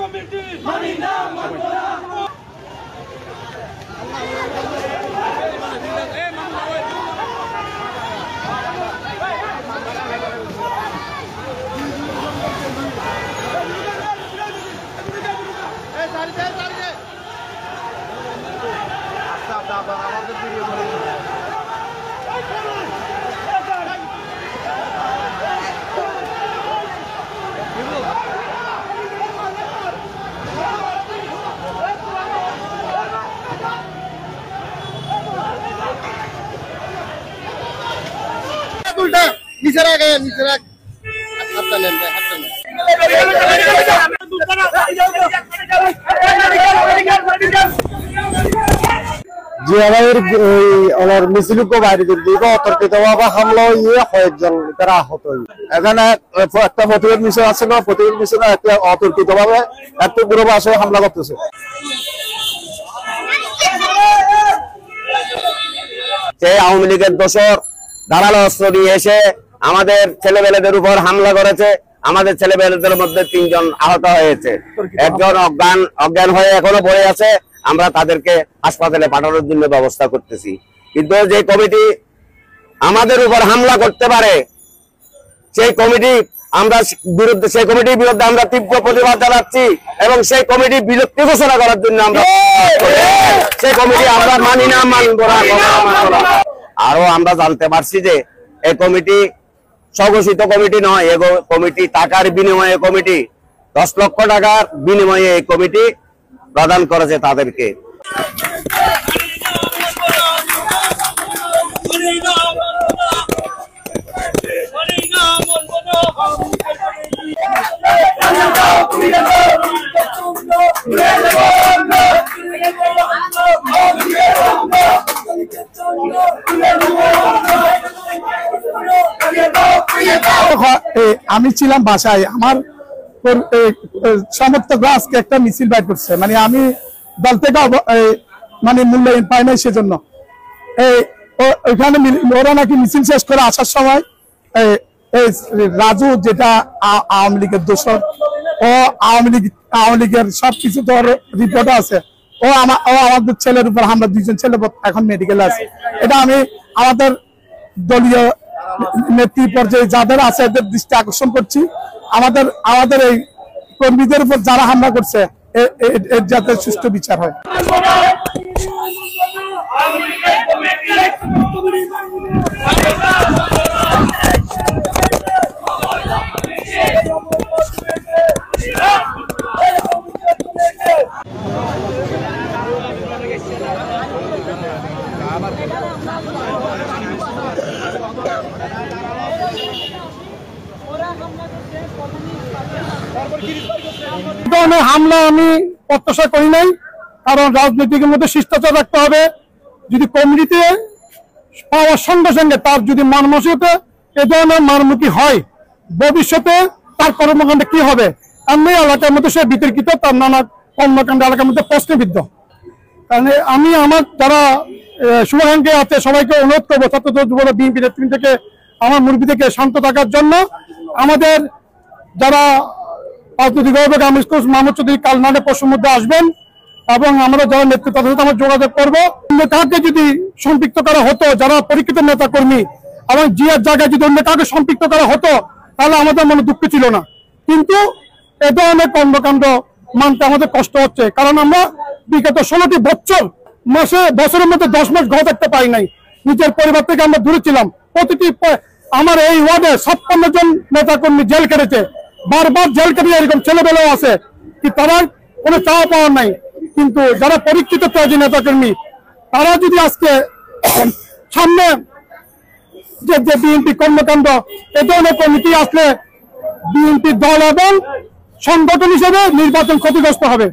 Committee মানি না মানব না। মিছিলকে বাইরে দিকে অতর্কিতভাবে হামলা হয়ে কয়েকজন তারা আহত এখানে একটা প্রতিরোধ মিছিল আছে না, প্রতিরোধ মিছিলে অতর্কিতভাবে এত গ্রুপ আসে হামলা করতেছে। সেই আওয়ামী লীগের দোসর ধারালো অস্ত্র দিয়ে এসে আমাদের ছেলেবেলেদের উপর হামলা করেছে। আমাদের ছেলেবেলেদের মধ্যে 3 জন আহত হয়েছে, একজন অজ্ঞান হয়ে এখনো পড়ে আছে। আমরা তাদেরকে হাসপাতালে পাঠানোর জন্য ব্যবস্থা করতেছি। কিন্তু যে কমিটি আমাদের উপর হামলা করতে পারে সেই কমিটির বিরুদ্ধে আমরা তীব্র প্রতিবাদ জানাচ্ছি এবং সেই কমিটি বিলুপ্তি ঘোষণা করার জন্য আমরা সেই কমিটি আমরা মানি না, মানব না। আরো আমরা জানতে পারছি যে এই কমিটি স্বঘোষিত কমিটি নয়, এই কমিটি টাকার বিনিময়ে কমিটি 10 লক্ষ টাকার বিনিময়ে এই কমিটি প্রদান করেছে তাদেরকে। আমি ছিলাম বাসায়, আমার সমর্থক আজকে একটা মিছিল বাইর করছে, মানে আমি দল থেকে মানে মূল্যায়ন পাই নাই, সেজন্য ওইখানে ওরা নাকি মিছিল শেষ করে আসার সময় রাজু, যেটা আওয়ামী লীগের দোসর, ও আওয়ামী লীগের সবকিছু তো রিপোর্ট আছে, ও আমাদের ছেলের উপর হামলা, 2 জন ছেলে এখন মেডিকেলে আছে। এটা আমি আমাদের দলীয় নেত্রী পর্যায়ে যাদের আছে এদের দৃষ্টি আকর্ষণ করছি। আমাদের এই কর্মীদের উপর যারা হামলা করছে এর যাতে সুষ্ঠু বিচার হয়। হামলা আমি প্রত্যাশা করি নাই, কারণ রাজনীতির মধ্যে শিষ্টাচার রাখতে হবে। যদি কমিটিতে পাওয়ার সঙ্গে সঙ্গে তার যদি মানমানসিকতা এ ধরনের মারমুখী হয়, ভবিষ্যতে তার কর্মকাণ্ডে কি হবে? আমি এলাকার মধ্যে সে বিতর্কিত, তার নানা কর্মকাণ্ড এলাকার মধ্যে প্রশ্নবিদ্ধ। কারণ আমি আমার যারা শুভাকাঙ্ক্ষী আছে সবাইকে অনুরোধ করবো, ছাত্র যুবদল বিএনপি নেতৃত্ব থেকে আমার মুরব্বি থেকে শান্ত থাকার জন্য। আমাদের যারা রাজনৈতিক অভিভাবক মাহমুদ চৌধুরী কাল নাটে পরশুর মধ্যে আসবেন এবং আমরা যারা নেতৃত্ব তাদের সাথে আমরা যোগাযোগ করবো। নেতাকে যদি সম্পৃক্ত করা হতো, যারা পরীক্ষিত নেতা কর্মী এবং জিয়ার জায়গায় যদি অন্য কাউকে সম্পৃক্ত করা হতো, তাহলে আমাদের মনে দুঃখ ছিল না। কিন্তু এ ধরনের কর্মকাণ্ড মানতে আমাদের কষ্ট হচ্ছে, কারণ আমরা বিগত 16টি বছরের মধ্যে 10 মাস ঘর থাকতে পারি নাই। নিজের পরিবার থেকে আমরা দূরে ছিলাম। প্রতিটি আমার এই ওয়ার্ডে 56 জন নেতা কর্মী জেল কেটেছে, বারবার জেল কেটে এরকম ছেলেবেলাও আছে কি তারা কোনো চাওয়া পাওয়ার নাই। কিন্তু যারা পরীক্ষিত ত্যাগী নেতা কর্মী তারা যদি আজকে সামনে যে বিএনপি কর্মকাণ্ড এ ধরনের কমিটি আসলে বিএনপি দল এবং সংগঠন হিসেবে নির্বাচন ক্ষতিগ্রস্ত হবে।